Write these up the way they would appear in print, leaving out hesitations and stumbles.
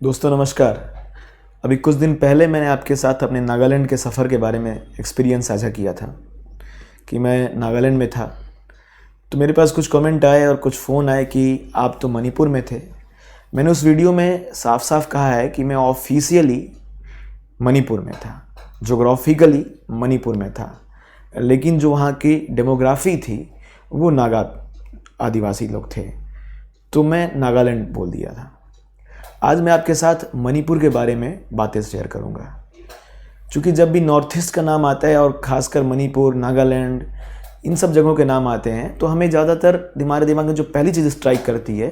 दोस्तों नमस्कार। अभी कुछ दिन पहले मैंने आपके साथ अपने नागालैंड के सफ़र के बारे में एक्सपीरियंस साझा किया था कि मैं नागालैंड में था। तो मेरे पास कुछ कमेंट आए और कुछ फ़ोन आए कि आप तो मणिपुर में थे। मैंने उस वीडियो में साफ साफ कहा है कि मैं ऑफिशियली मणिपुर में था, जोग्राफिकली मणिपुर में था, लेकिन जो वहाँ की डेमोग्राफी थी वो नागा आदिवासी लोग थे, तो मैं नागालैंड बोल दिया था। आज मैं आपके साथ मणिपुर के बारे में बातें शेयर करूंगा, क्योंकि जब भी नॉर्थ ईस्ट का नाम आता है और ख़ासकर मणिपुर, नागालैंड, इन सब जगहों के नाम आते हैं तो हमें ज़्यादातर हमारे दिमाग में जो पहली चीज़ स्ट्राइक करती है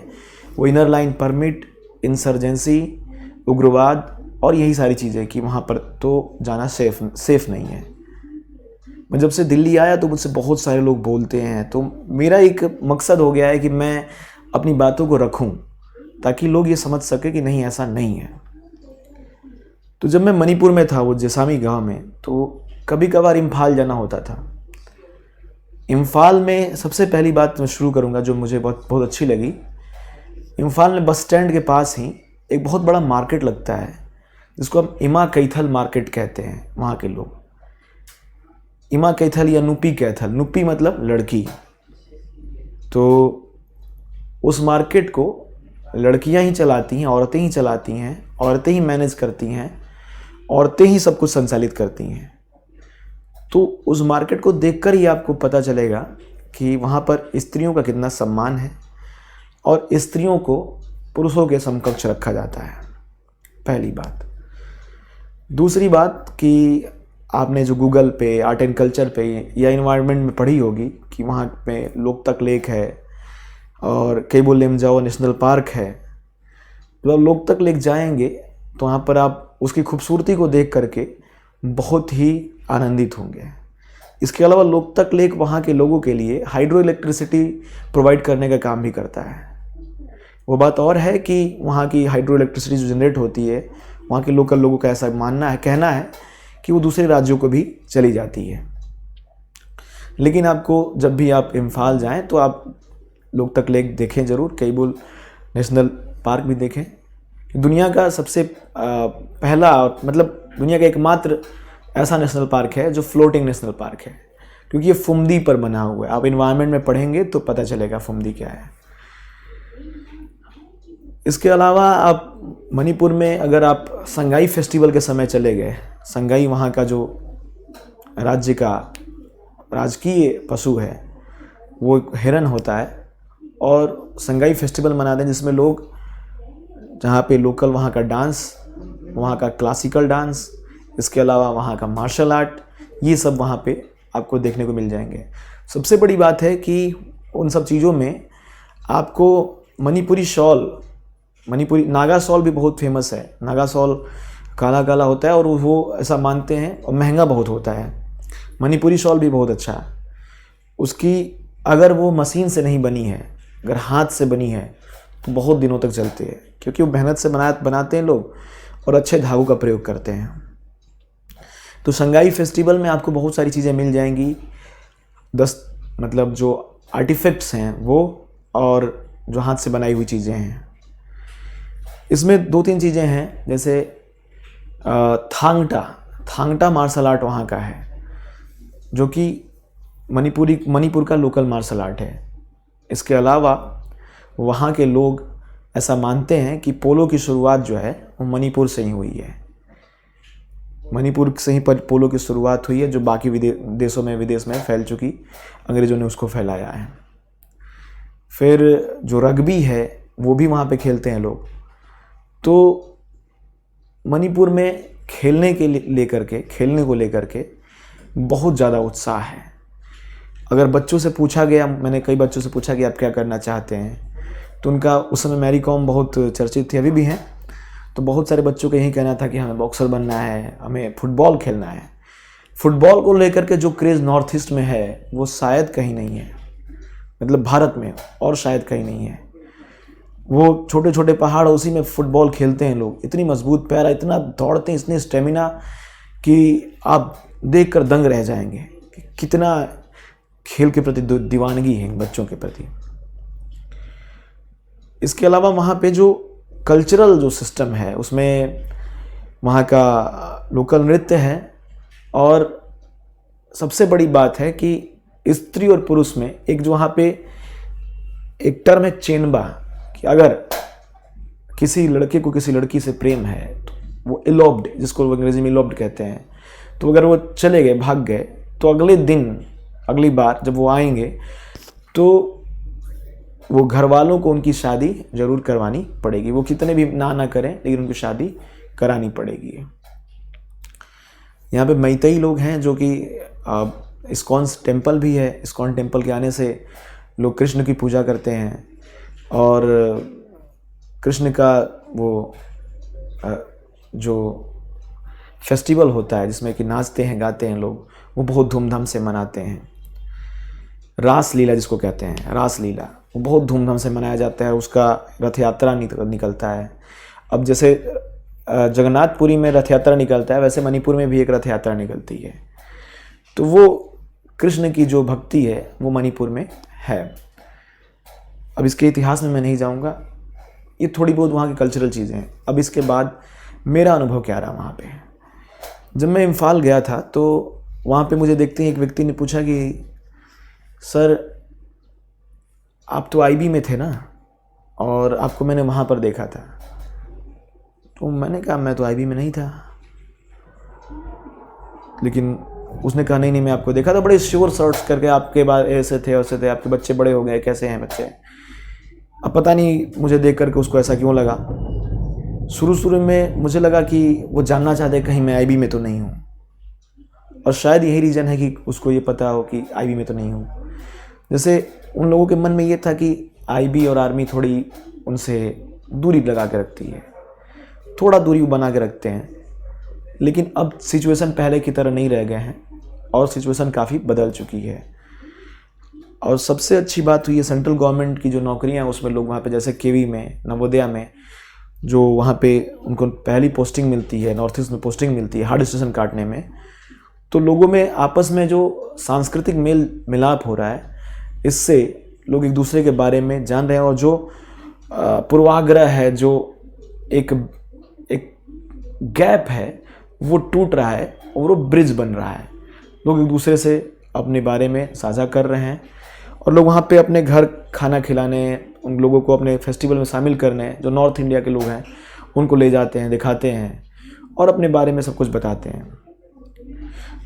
वो इनर लाइन परमिट, इंसर्जेंसी, उग्रवाद और यही सारी चीज़ें कि वहाँ पर तो जाना सेफ़ नहीं है। मैं जब से दिल्ली आया तो मुझसे बहुत सारे लोग बोलते हैं, तो मेरा एक मकसद हो गया है कि मैं अपनी बातों को रखूं ताकि लोग ये समझ सके कि नहीं, ऐसा नहीं है। तो जब मैं मणिपुर में था, वो जैसामी गांव में, तो कभी कभार इम्फाल जाना होता था। इम्फाल में सबसे पहली बात मैं शुरू करूंगा जो मुझे बहुत बहुत अच्छी लगी। इम्फाल में बस स्टैंड के पास ही एक बहुत बड़ा मार्केट लगता है जिसको हम इमा कैथल मार्केट कहते हैं। वहाँ के लोग इमा कैथल या नुपी कैथल, नुपी मतलब लड़की, तो उस मार्केट को लड़कियां ही चलाती हैं, औरतें ही चलाती हैं, औरतें ही मैनेज करती हैं, औरतें ही सब कुछ संचालित करती हैं। तो उस मार्केट को देखकर ही आपको पता चलेगा कि वहाँ पर स्त्रियों का कितना सम्मान है और स्त्रियों को पुरुषों के समकक्ष रखा जाता है, पहली बात। दूसरी बात कि आपने जो गूगल पे, आर्ट एंड कल्चर पे या इन्वायरमेंट में पढ़ी होगी कि वहाँ पे लोकतक लेक है और केबो लेमजाओ नेशनल पार्क है। जब आप लोकतक लेक जाएंगे तो वहाँ पर आप उसकी खूबसूरती को देख करके बहुत ही आनंदित होंगे। इसके अलावा लोकतक लेक वहाँ के लोगों के लिए हाइड्रो इलेक्ट्रिसिटी प्रोवाइड करने का काम भी करता है। वो बात और है कि वहाँ की हाइड्रो इलेक्ट्रिसिटी जो जनरेट होती है, वहाँ के लोकल लोगों का ऐसा मानना है, कहना है कि वो दूसरे राज्यों को भी चली जाती है। लेकिन आपको जब भी आप इम्फाल जाएं तो आप लोकतक लेक देखें ज़रूर, केबुल नेशनल पार्क भी देखें। दुनिया का सबसे पहला, मतलब दुनिया का एकमात्र ऐसा नेशनल पार्क है जो फ्लोटिंग नेशनल पार्क है, क्योंकि ये फुमदी पर बना हुआ है। आप इन्वायरमेंट में पढ़ेंगे तो पता चलेगा फुमदी क्या है। इसके अलावा आप मणिपुर में अगर आप संगाई फेस्टिवल के समय चले गए, संगाई वहाँ का जो राज्य का राजकीय पशु है वो हिरन होता है, और संगाई फेस्टिवल मनाते हैं जिसमें लोग, जहाँ पे लोकल वहाँ का डांस, वहाँ का क्लासिकल डांस, इसके अलावा वहाँ का मार्शल आर्ट, ये सब वहाँ पे आपको देखने को मिल जाएंगे। सबसे बड़ी बात है कि उन सब चीज़ों में आपको मणिपुरी शॉल, मणिपुरी नागा शॉल भी बहुत फेमस है। नागा शॉल काला काला होता है और वो ऐसा मानते हैं, और महंगा बहुत होता है। मणिपुरी शॉल भी बहुत अच्छा है। उसकी अगर वो मशीन से नहीं बनी है, अगर हाथ से बनी है तो बहुत दिनों तक चलती है, क्योंकि वो मेहनत से बनाते हैं लोग और अच्छे धागों का प्रयोग करते हैं। तो संगाई फेस्टिवल में आपको बहुत सारी चीज़ें मिल जाएंगी, मतलब जो आर्टिफैक्ट्स हैं वो, और जो हाथ से बनाई हुई चीज़ें हैं। इसमें दो तीन चीज़ें हैं, जैसे थांगटा मार्शल आर्ट वहाँ का है, जो कि मणिपुर का लोकल मार्शल आर्ट है। इसके अलावा वहाँ के लोग ऐसा मानते हैं कि पोलो की शुरुआत जो है वो मणिपुर से ही हुई है। मणिपुर से ही पोलो की शुरुआत हुई है, जो बाकी देशों में, विदेश में फैल चुकी, अंग्रेज़ों ने उसको फैलाया है। फिर जो रग्बी है वो भी वहाँ पे खेलते हैं लोग। तो मणिपुर में खेलने को लेकर के बहुत ज़्यादा उत्साह है। अगर बच्चों से पूछा गया, मैंने कई बच्चों से पूछा कि आप क्या करना चाहते हैं, तो उनका उस समय मैरी कॉम बहुत चर्चित थी, अभी भी हैं, तो बहुत सारे बच्चों का यही कहना था कि हमें बॉक्सर बनना है, हमें फुटबॉल खेलना है। फुटबॉल को लेकर के जो क्रेज़ नॉर्थ ईस्ट में है वो शायद कहीं नहीं है, मतलब भारत में, और शायद कहीं नहीं है। वो छोटे छोटे पहाड़, उसी में फुटबॉल खेलते हैं लोग, इतनी मजबूत पैर, इतना दौड़ते हैं, इतनी स्टेमिना कि आप देखकर दंग रह जाएंगे कि कितना खेल के प्रति दीवानगी है बच्चों के प्रति। इसके अलावा वहाँ पे जो कल्चरल जो सिस्टम है उसमें वहाँ का लोकल नृत्य है, और सबसे बड़ी बात है कि स्त्री और पुरुष में एक जो वहाँ पे एक टर्म है चेनबा, कि अगर किसी लड़के को किसी लड़की से प्रेम है तो वो इलोब्ड, जिसको अंग्रेजी में इलोब्ड कहते हैं, तो अगर वो चले गए, भाग गए, तो अगले दिन, अगली बार जब वो आएंगे तो वो घर वालों को उनकी शादी जरूर करवानी पड़ेगी। वो कितने भी ना करें, लेकिन उनकी शादी करानी पड़ेगी। यहाँ पे मैतेई लोग हैं जो कि इस्कॉन टेम्पल भी है। इस्कॉन टेम्पल के आने से लोग कृष्ण की पूजा करते हैं, और कृष्ण का वो जो फेस्टिवल होता है जिसमें कि नाचते हैं गाते हैं लोग, वो बहुत धूमधाम से मनाते हैं। रास लीला जिसको कहते हैं, रास लीला, वो बहुत धूमधाम से मनाया जाता है। उसका रथ यात्रा निकलता है। अब जैसे जगन्नाथपुरी में रथ यात्रा निकलता है, वैसे मणिपुर में भी एक रथ यात्रा निकलती है। तो वो कृष्ण की जो भक्ति है वो मणिपुर में है। अब इसके इतिहास में मैं नहीं जाऊंगा, ये थोड़ी बहुत वहाँ की कल्चरल चीज़ें हैं। अब इसके बाद मेरा अनुभव क्या रहा वहाँ पे। जब मैं इम्फाल गया था तो वहाँ पे मुझे देखते ही एक व्यक्ति ने पूछा कि सर आप तो आईबी में थे ना, और आपको मैंने वहाँ पर देखा था। तो मैंने कहा मैं तो आईबी में नहीं था, लेकिन उसने कहा नहीं मैं आपको देखा था, बड़े श्योर सर्च करके आपके बाद ऐसे थे वैसे थे, आपके बच्चे बड़े हो गए, कैसे हैं बच्चे। अब पता नहीं मुझे देख करके उसको ऐसा क्यों लगा। शुरू में मुझे लगा कि वो जानना चाहते कहीं मैं आईबी में तो नहीं हूँ, और शायद यही रीज़न है कि उसको ये पता हो कि आईबी में तो नहीं हूँ। जैसे उन लोगों के मन में ये था कि आईबी और आर्मी थोड़ी उनसे दूरी लगा के रखती है, थोड़ा दूरी बना के रखते हैं। लेकिन अब सिचुएशन पहले की तरह नहीं रह गए हैं, और सिचुएशन काफ़ी बदल चुकी है। और सबसे अच्छी बात हुई है सेंट्रल गवर्नमेंट की जो नौकरियां हैं उसमें लोग वहाँ पे, जैसे केवी में, नवोदया में, जो वहाँ पे उनको पहली पोस्टिंग मिलती है, नॉर्थ ईस्ट में पोस्टिंग मिलती है हार्ड स्टेशन काटने में, तो लोगों में आपस में जो सांस्कृतिक मेल मिलाप हो रहा है, इससे लोग एक दूसरे के बारे में जान रहे हैं, और जो पूर्वाग्रह है, जो एक गैप है, वो टूट रहा है और वो ब्रिज बन रहा है। लोग एक दूसरे से अपने बारे में साझा कर रहे हैं, और लोग वहाँ पे अपने घर खाना खिलाने, उन लोगों को अपने फेस्टिवल में शामिल करने, जो नॉर्थ इंडिया के लोग हैं उनको ले जाते हैं, दिखाते हैं, और अपने बारे में सब कुछ बताते हैं।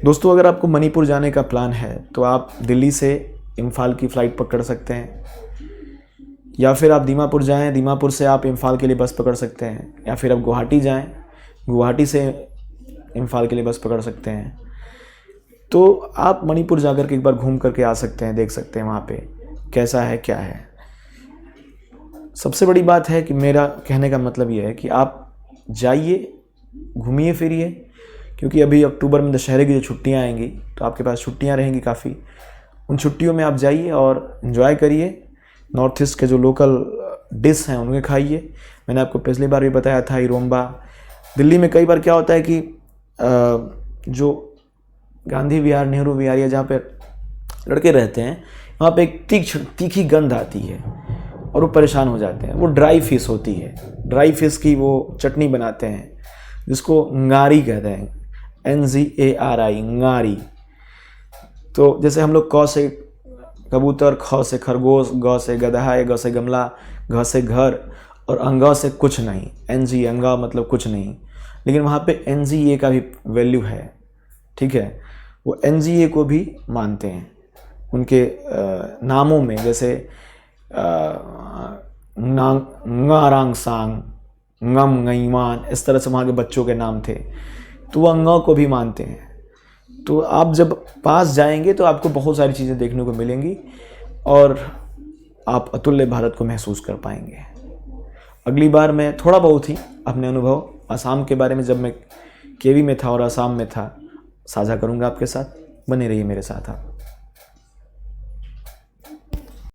दोस्तों, अगर आपको मणिपुर जाने का प्लान है तो आप दिल्ली से इम्फाल की फ़्लाइट पकड़ सकते हैं, या फिर आप दीमापुर जाएं, दीमापुर से आप इम्फाल के लिए बस पकड़ सकते हैं, या फिर आप गुवाहाटी जाएं, गुवाहाटी से इम्फाल के लिए बस पकड़ सकते हैं। तो आप मणिपुर जाकर के एक बार घूम करके आ सकते हैं, देख सकते हैं वहाँ पे कैसा है क्या है। सबसे बड़ी बात है कि मेरा कहने का मतलब ये है कि आप जाइए, घूमिए फिरिए, क्योंकि अभी अक्टूबर में दशहरे की जो छुट्टियाँ आएंगी तो आपके पास छुट्टियाँ रहेंगी काफ़ी। उन छुट्टियों में आप जाइए और एंजॉय करिए। नॉर्थ ईस्ट के जो लोकल डिश हैं उन्हें खाइए। मैंने आपको पिछली बार भी बताया था, इरोम्बा। दिल्ली में कई बार क्या होता है कि जो गांधी विहार, नेहरू विहार, या जहाँ पे लड़के रहते हैं, वहाँ पे एक तीखी गंध आती है और वो परेशान हो जाते हैं। वो ड्राई फिश होती है, ड्राई फिश की वो चटनी बनाते हैं जिसको ngaरी कहते हैं, NGARI, ngaरी। तो जैसे हम लोग क से कबूतर, ख से खरगोश, ग से गधा, ग से गमला, घ से घर, और अंगा से कुछ नहीं, NG, अंगा मतलब कुछ नहीं। लेकिन वहाँ पे NGA का भी वैल्यू है, ठीक है। वो NGA को भी मानते हैं उनके नामों में, जैसे नारांग सांग, ngam ngaiman, इस तरह से वहाँ के बच्चों के नाम थे, तो वो अंगा को भी मानते हैं। तो आप जब पास जाएंगे तो आपको बहुत सारी चीज़ें देखने को मिलेंगी और आप अतुल्य भारत को महसूस कर पाएंगे। अगली बार मैं थोड़ा बहुत ही अपने अनुभव असम के बारे में, जब मैं केवी में था और असम में था, साझा करूंगा आपके साथ। बने रहिए मेरे साथ आप।